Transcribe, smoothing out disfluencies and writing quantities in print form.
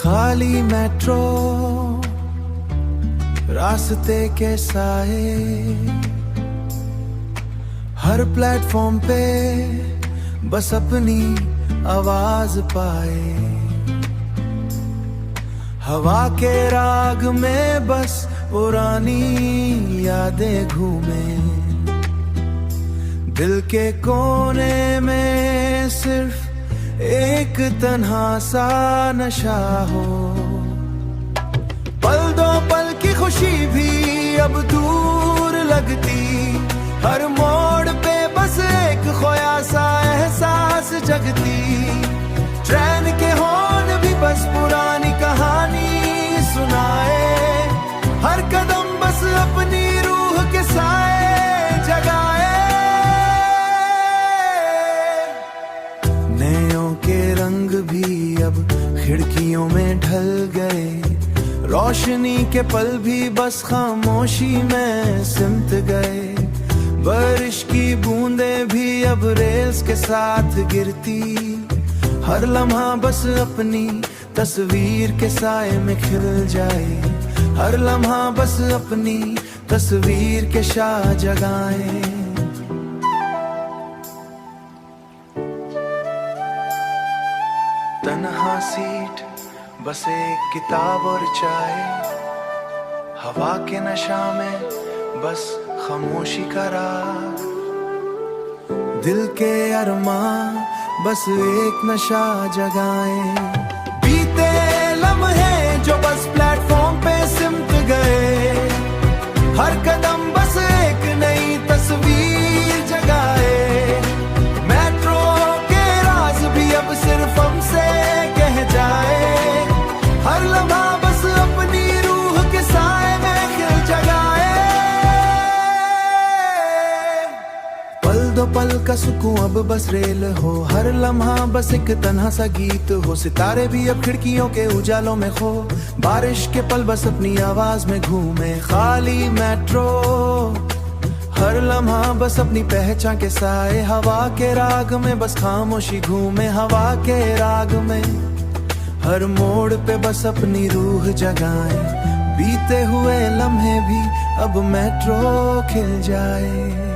खाली मेट्रो, रास्ते के साए, हर प्लेटफॉर्म पे बस अपनी आवाज पाए। हवा के राग में बस पुरानी यादें घूमे, दिल के कोने में सिर्फ एक तन्हा सा नशा हो। पल दो पल की खुशी भी अब दूर लगती, हर मोड़ पे बस एक खोया सा एहसास जगती। ट्रेन के हॉर्न भी बस पुरानी कहानी सुनाए, हर कदम बस अपनी रूह के साए जगाए। नैयों के रंग भी अब खिड़कियों में ढल गए, रोशनी के पल भी बस खामोशी में सिमट गए। बारिश की बूंदें भी अब रेल्स के साथ गिरती, हर लम्हा बस अपनी तस्वीर के साए में खिल जाए। हर लम्हा बस अपनी तस्वीर के शाह जगाए। तन्हा सीट, बस एक किताब और चाय, हवा के नशा में बस खामोशी का राग। दिल के अरमां बस एक नशा जगाए। बीते लम्हे जो बस प्लेटफॉर्म पे सिमट गए, हर कदम बस एक नई तस्वीर जगाए। मेट्रो के राज भी अब सिर्फ हमसे कह जाए, हर लम्हा बस अपनी रूह के साए में खिल जगाए। पल दो पल का सुकून अब बस रेल हो, हर लम्हा बस एक तन्हा सा गीत हो। सितारे भी अब खिड़कियों के उजालों में खो, बारिश के पल बस अपनी आवाज में घूमे। खाली मेट्रो, हर लम्हा बस अपनी पहचान के साए। हवा के राग में बस खामोशी घूमे, हवा के राग में हर मोड़ पे बस अपनी रूह जगाए। बीते हुए लम्हे भी अब मेट्रो खिल जाए।